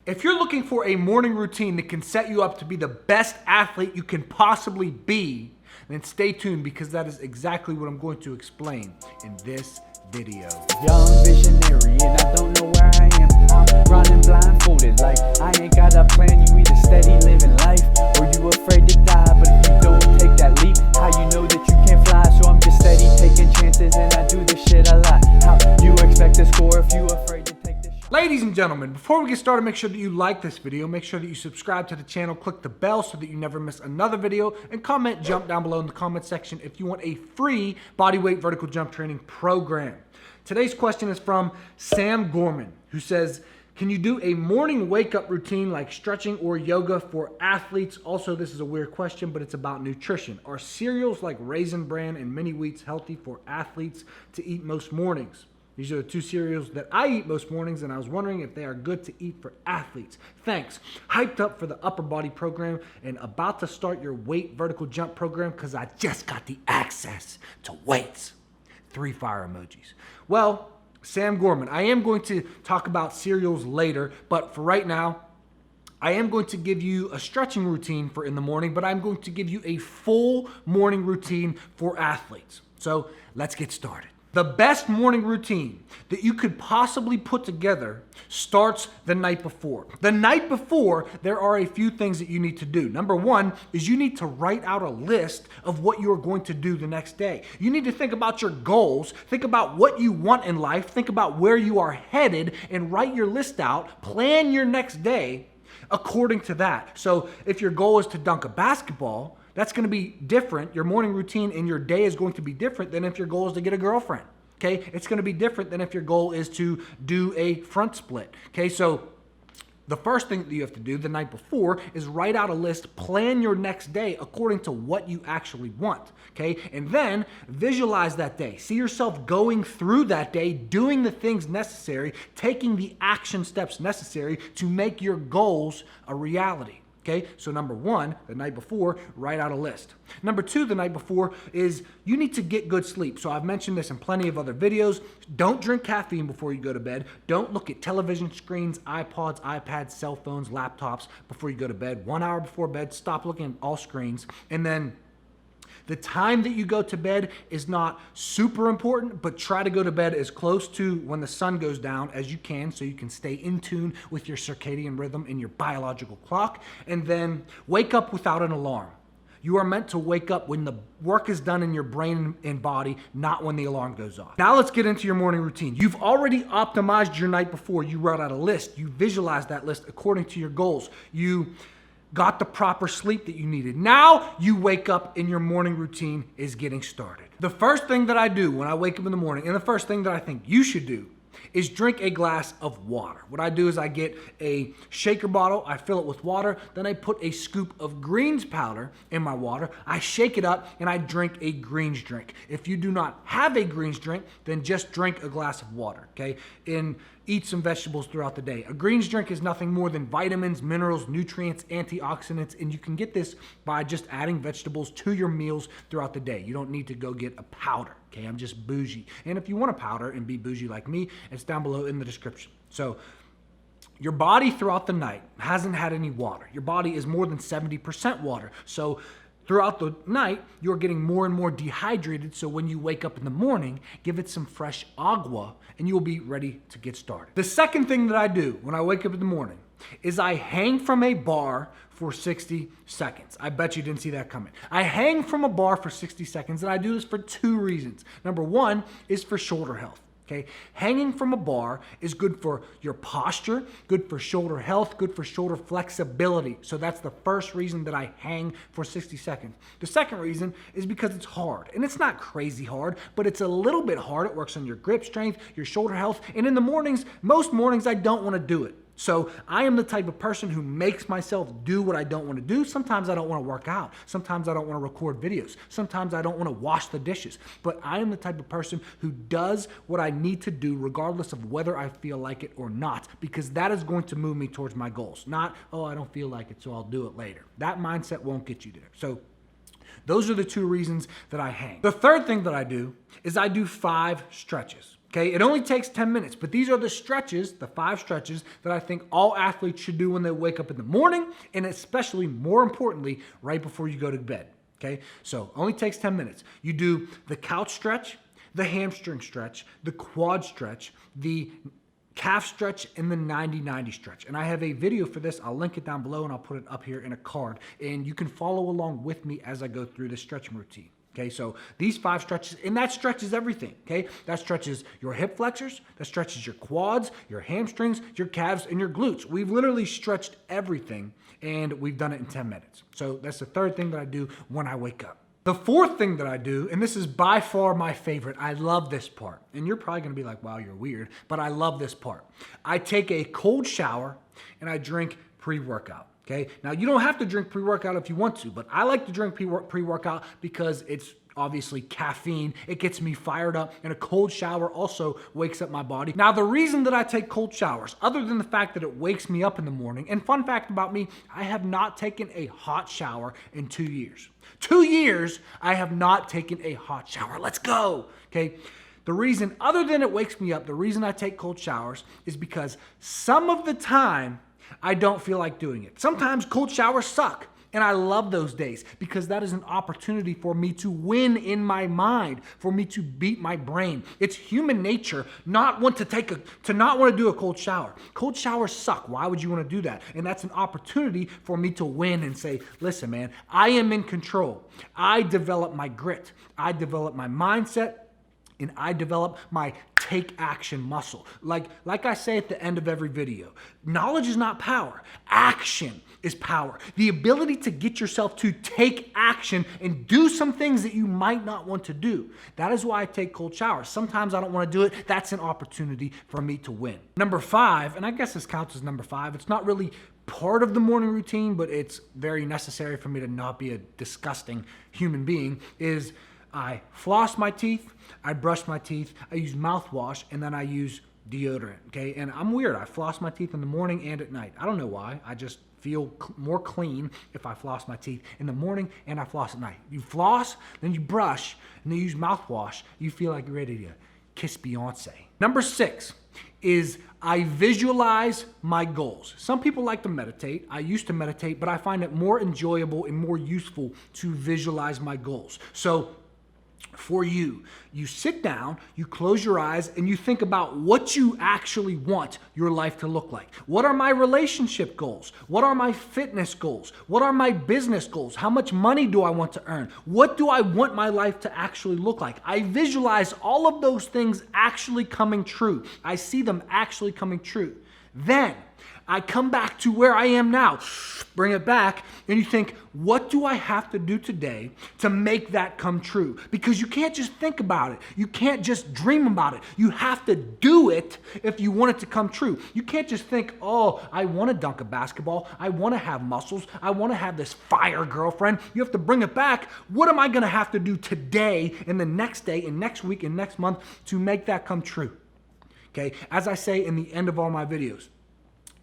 If you're looking for a morning routine that can set you up to be the best athlete you can possibly be, then stay tuned because that is exactly what I'm going to explain in this video. Young visionary and I don't know where I am. I'm running blindfolded like I ain't got a plan. You either steady living life or you afraid to die. But if you don't take that leap, how you know that you can't fly? So I'm just steady taking chances and I do this shit a lot. How you expect to score if you afraid to take this shit? Ladies and gentlemen, before we get started, make sure that you like this video, make sure that you subscribe to the channel, click the bell so that you never miss another video, and jump down below in the comment section if you want a free bodyweight vertical jump training program. Today's question is from Sam Gorman, who says, can you do a morning wake-up routine like stretching or yoga for athletes? Also, this is a weird question, but it's about nutrition. Are cereals like Raisin Bran and Mini Wheats healthy for athletes to eat most mornings? These are the two cereals that I eat most mornings, and I was wondering if they are good to eat for athletes. Thanks. Hyped up for the upper body program and about to start your weight vertical jump program because I just got the access to weights. 3 fire emojis. Well, Sam Gorman, I am going to talk about cereals later, but for right now, I am going to give you a stretching routine for in the morning, but I'm going to give you a full morning routine for athletes. So let's get started. The best morning routine that you could possibly put together starts the night before. The night before, there are a few things that you need to do. Number one is you need to write out a list of what you are going to do the next day. You need to think about your goals, think about what you want in life, think about where you are headed, and write your list out, plan your next day according to that. So if your goal is to dunk a basketball, that's going to be different. Your morning routine and your day is going to be different than if your goal is to get a girlfriend. Okay, it's going to be different than if your goal is to do a front split. Okay, so the first thing that you have to do the night before is write out a list, plan your next day according to what you actually want. Okay, and then visualize that day. See yourself going through that day, doing the things necessary, taking the action steps necessary to make your goals a reality. Okay, so number one, the night before, write out a list. Number two, the night before is you need to get good sleep. So I've mentioned this in plenty of other videos. Don't drink caffeine before you go to bed. Don't look at television screens, iPods, iPads, cell phones, laptops before you go to bed. 1 hour before bed, stop looking at all screens. And then the time that you go to bed is not super important, but try to go to bed as close to when the sun goes down as you can so you can stay in tune with your circadian rhythm and your biological clock. And then wake up without an alarm. You are meant to wake up when the work is done in your brain and body, not when the alarm goes off. Now let's get into your morning routine. You've already optimized your night before. You wrote out a list. You visualized that list according to your goals. You got the proper sleep that you needed. Now you wake up and your morning routine is getting started. The first thing that I do when I wake up in the morning, and the first thing that I think you should do, is drink a glass of water. What I do is I get a shaker bottle, I fill it with water, then I put a scoop of greens powder in my water, I shake it up, and I drink a greens drink. If you do not have a greens drink, then just drink a glass of water, okay? And eat some vegetables throughout the day. A greens drink is nothing more than vitamins, minerals, nutrients, antioxidants, and you can get this by just adding vegetables to your meals throughout the day. You don't need to go get a powder, okay? I'm just bougie. And if you want a powder and be bougie like me, it's down below in the description. So your body throughout the night hasn't had any water. Your body is more than 70% water. So throughout the night, you're getting more and more dehydrated, so when you wake up in the morning, give it some fresh agua, and you'll be ready to get started. The second thing that I do when I wake up in the morning is I hang from a bar for 60 seconds. I bet you didn't see that coming. I hang from a bar for 60 seconds, and I do this for 2 reasons. Number one is for shoulder health. Okay, hanging from a bar is good for your posture, good for shoulder health, good for shoulder flexibility. So that's the first reason that I hang for 60 seconds. The second reason is because it's hard. And it's not crazy hard, but it's a little bit hard. It works on your grip strength, your shoulder health. And in the mornings, most mornings, I don't want to do it. So I am the type of person who makes myself do what I don't want to do. Sometimes I don't want to work out. Sometimes I don't want to record videos. Sometimes I don't want to wash the dishes. But I am the type of person who does what I need to do regardless of whether I feel like it or not, because that is going to move me towards my goals. Not, oh, I don't feel like it, so I'll do it later. That mindset won't get you there. So those are the 2 reasons that I hang. The third thing that I do is I do 5 stretches. Okay, it only takes 10 minutes, but these are the stretches, the 5 stretches that I think all athletes should do when they wake up in the morning, and especially, more importantly, right before you go to bed. Okay, so only takes 10 minutes. You do the couch stretch, the hamstring stretch, the quad stretch, the calf stretch, and the 90-90 stretch. And I have a video for this. I'll link it down below and I'll put it up here in a card. And you can follow along with me as I go through this stretching routine. Okay, so these 5 stretches, and that stretches everything, okay? That stretches your hip flexors, that stretches your quads, your hamstrings, your calves, and your glutes. We've literally stretched everything, and we've done it in 10 minutes. So that's the third thing that I do when I wake up. The fourth thing that I do, and this is by far my favorite, I love this part, and you're probably gonna be like, wow, you're weird, but I love this part. I take a cold shower, and I drink pre-workout. Okay, now you don't have to drink pre-workout if you want to, but I like to drink pre-workout because it's obviously caffeine. It gets me fired up, and a cold shower also wakes up my body. Now, the reason that I take cold showers, other than the fact that it wakes me up in the morning, and fun fact about me, I have not taken a hot shower in 2 years. 2 years, I have not taken a hot shower. Let's go, okay? The reason, other than it wakes me up, the reason I take cold showers is because some of the time, I don't feel like doing it. Sometimes cold showers suck, and I love those days because that is an opportunity for me to win in my mind, for me to beat my brain. It's human nature not want to not want to do a cold shower. Cold showers suck. Why would you want to do that? And that's an opportunity for me to win and say, listen, man, I am in control. I develop my grit. I develop my mindset. And I develop my take action muscle. Like I say at the end of every video, knowledge is not power. Action is power. The ability to get yourself to take action and do some things that you might not want to do. That is why I take cold showers. Sometimes I don't want to do it. That's an opportunity for me to win. Number 5, and I guess this counts as number 5. It's not really part of the morning routine, but it's very necessary for me to not be a disgusting human being, is I floss my teeth, I brush my teeth, I use mouthwash, and then I use deodorant, okay? And I'm weird. I floss my teeth in the morning and at night. I don't know why. I just feel more clean if I floss my teeth in the morning and I floss at night. You floss, then you brush, and then you use mouthwash. You feel like you're ready to kiss Beyonce. Number 6 is I visualize my goals. Some people like to meditate. I used to meditate, but I find it more enjoyable and more useful to visualize my goals. So for you, you sit down, you close your eyes, and you think about what you actually want your life to look like. What are my relationship goals? What are my fitness goals? What are my business goals? How much money do I want to earn? What do I want my life to actually look like? I visualize all of those things actually coming true. I see them actually coming true. Then I come back to where I am now, bring it back, and you think, what do I have to do today to make that come true? Because you can't just think about it. You can't just dream about it. You have to do it if you want it to come true. You can't just think, oh, I want to dunk a basketball. I want to have muscles. I want to have this fire girlfriend. You have to bring it back. What am I going to have to do today and the next day and next week and next month to make that come true? Okay, as I say in the end of all my videos,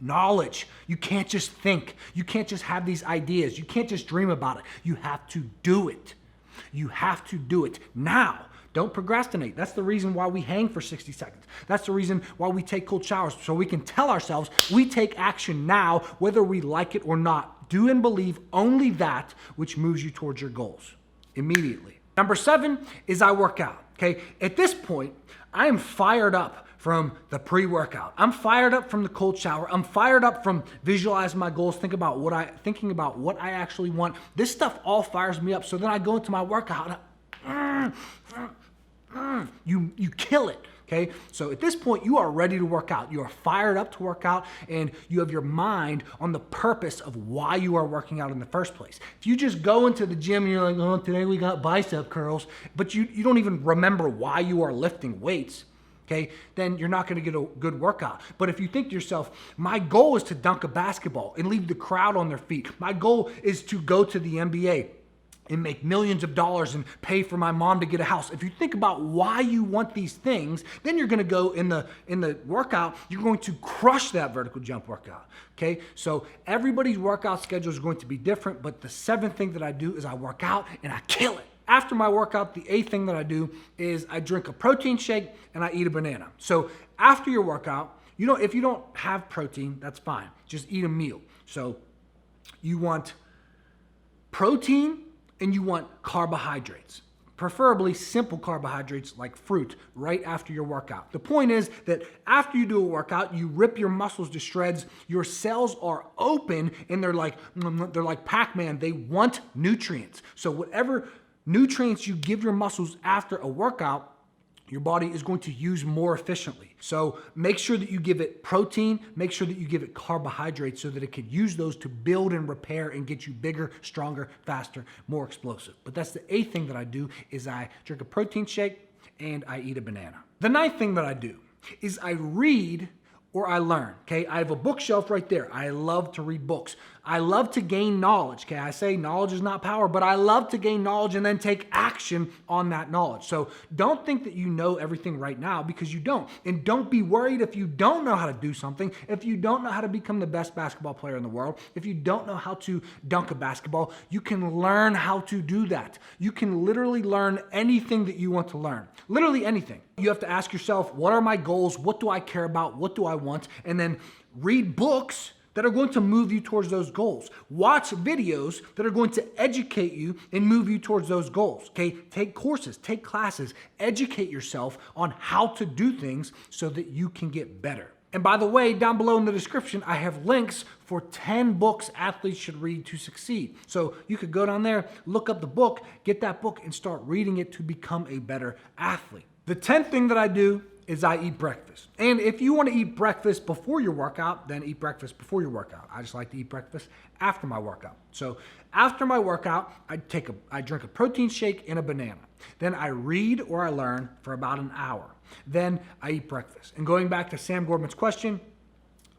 knowledge. You can't just think. You can't just have these ideas. You can't just dream about it. You have to do it. You have to do it now. Don't procrastinate. That's the reason why we hang for 60 seconds. That's the reason why we take cold showers, so we can tell ourselves we take action now, whether we like it or not. Do and believe only that which moves you towards your goals immediately. Number 7 is I work out. Okay, at this point, I am fired up from the pre-workout. I'm fired up from the cold shower. I'm fired up from visualizing my goals, thinking about what I actually want. This stuff all fires me up. So then I go into my workout. You kill it. Okay, so at this point, you are ready to work out. You are fired up to work out, and you have your mind on the purpose of why you are working out in the first place. If you just go into the gym and you're like, oh, today we got bicep curls, but you don't even remember why you are lifting weights, okay, then you're not going to get a good workout. But if you think to yourself, my goal is to dunk a basketball and leave the crowd on their feet. My goal is to go to the NBA and make millions of dollars and pay for my mom to get a house. If you think about why you want these things, then you're going to go in the workout, you're going to crush that vertical jump workout. Okay? So everybody's workout schedule is going to be different, but the 7th thing that I do is I work out and I kill it. after my workout, the 8th thing that I do is I drink a protein shake and I eat a banana. So after your workout, if you don't have protein, that's fine. Just eat a meal. So you want protein and you want carbohydrates. Preferably simple carbohydrates like fruit right after your workout. The point is that after you do a workout, you rip your muscles to shreds, your cells are open and they're like Pac-Man, they want nutrients. So whatever nutrients you give your muscles after a workout, your body is going to use more efficiently. So make sure that you give it protein, make sure that you give it carbohydrates so that it can use those to build and repair and get you bigger, stronger, faster, more explosive. But that's the 8th thing that I do is I drink a protein shake and I eat a banana. The 9th thing that I do is I read or I learn, okay? I have a bookshelf right there. I love to read books. I love to gain knowledge, okay? I say knowledge is not power, but I love to gain knowledge and then take action on that knowledge. So don't think that you know everything right now because you don't. And don't be worried if you don't know how to do something, if you don't know how to become the best basketball player in the world, if you don't know how to dunk a basketball, you can learn how to do that. You can literally learn anything that you want to learn. Literally anything. You have to ask yourself, what are my goals? What do I care about? What do I want? And then read books that are going to move you towards those goals. Watch videos that are going to educate you and move you towards those goals, okay? Take courses, take classes, educate yourself on how to do things so that you can get better. And by the way, down below in the description, I have links for 10 books athletes should read to succeed. So you could go down there, look up the book, get that book, and start reading it to become a better athlete. The 10th thing that I do is I eat breakfast. And if you want to eat breakfast before your workout, then eat breakfast before your workout. I just like to eat breakfast after my workout. So after my workout, I drink a protein shake and a banana. Then I read or I learn for about an hour. Then I eat breakfast. And going back to Sam Gorman's question,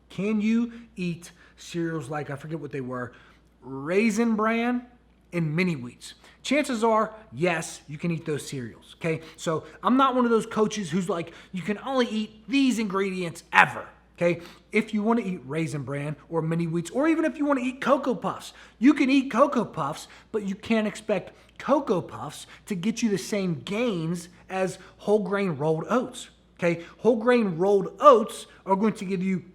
can you eat cereals like, I forget what they were, Raisin Bran and mini wheats? Chances are, yes, you can eat those cereals, okay? So I'm not one of those coaches who's like, you can only eat these ingredients ever, okay? If you want to eat Raisin Bran or mini wheats, or even if you want to eat Cocoa Puffs, you can eat Cocoa Puffs, but you can't expect Cocoa Puffs to get you the same gains as whole grain rolled oats, okay? Whole grain rolled oats are going to give you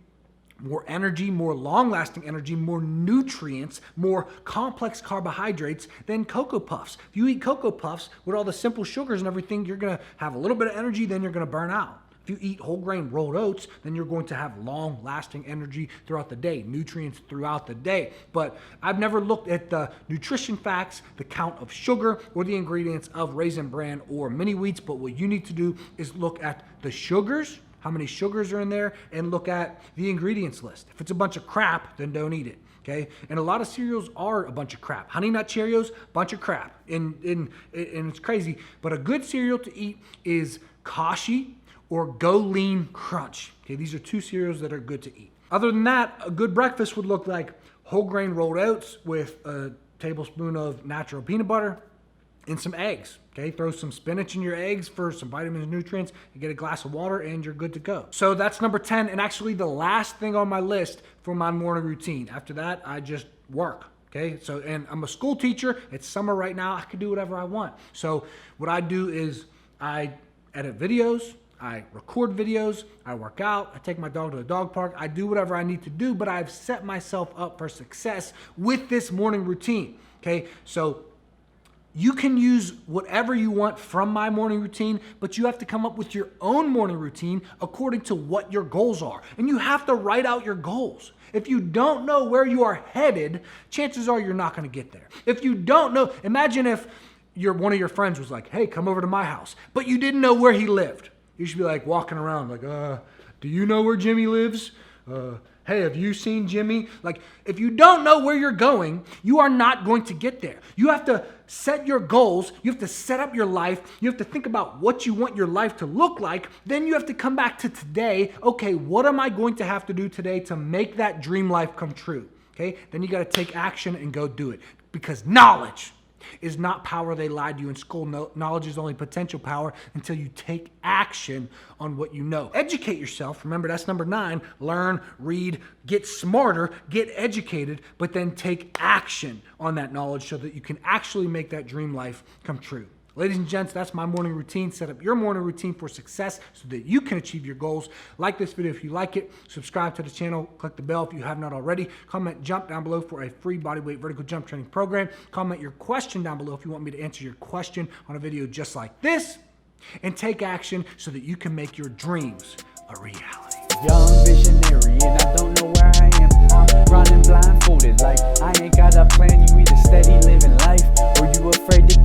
more energy, more long-lasting energy, more nutrients, more complex carbohydrates than Cocoa Puffs. If you eat Cocoa Puffs with all the simple sugars and everything, you're going to have a little bit of energy, then you're going to burn out. If you eat whole grain rolled oats, then you're going to have long-lasting energy throughout the day, nutrients throughout the day. But I've never looked at the nutrition facts, the count of sugar, or the ingredients of Raisin Bran or mini wheats, but what you need to do is look at the sugars, how many sugars are in there, and look at the ingredients list. If it's a bunch of crap, then don't eat it, okay? And a lot of cereals are a bunch of crap. Honey Nut Cheerios, bunch of crap. And it's crazy, but a good cereal to eat is Kashi or Go Lean Crunch. Okay, these are 2 cereals that are good to eat. Other than that, a good breakfast would look like whole grain rolled oats with a tablespoon of natural peanut butter and some eggs, okay? Throw some spinach in your eggs for some vitamins and nutrients, and get a glass of water, and you're good to go. So that's number 10, and actually the last thing on my list for my morning routine. After that, I just work, okay? So, and I'm a school teacher. It's summer right now. I can do whatever I want. So what I do is I edit videos, I record videos, I work out, I take my dog to the dog park, I do whatever I need to do, but I've set myself up for success with this morning routine, okay? So you can use whatever you want from my morning routine, but you have to come up with your own morning routine according to what your goals are. And you have to write out your goals. If you don't know where you are headed, chances are you're not going to get there. If you don't know, imagine if one of your friends was like, hey, come over to my house, but you didn't know where he lived. You should be like walking around like, do you know where Jimmy lives? Hey, have you seen Jimmy? Like, if you don't know where you're going, you are not going to get there. You have to set your goals. You have to set up your life. You have to think about what you want your life to look like. Then you have to come back to today. Okay, what am I going to have to do today to make that dream life come true? Okay, then you got to take action and go do it, because knowledge is not power they lied to you in school. Knowledge is only potential power until you take action on what you know. Educate yourself. Remember, that's number 9. Learn, read, get smarter, get educated, but then take action on that knowledge so that you can actually make that dream life come true. Ladies and gents, that's my morning routine. Set up your morning routine for success so that you can achieve your goals. Like this video if you like it. Subscribe to the channel. Click the bell if you have not already. Comment jump down below for a free bodyweight vertical jump training program. Comment your question down below if you want me to answer your question on a video just like this. And take action so that you can make your dreams a reality. Young visionary, and I don't know where I am. I'm running blindfolded like I ain't got a plan. You either steady living life or you afraid to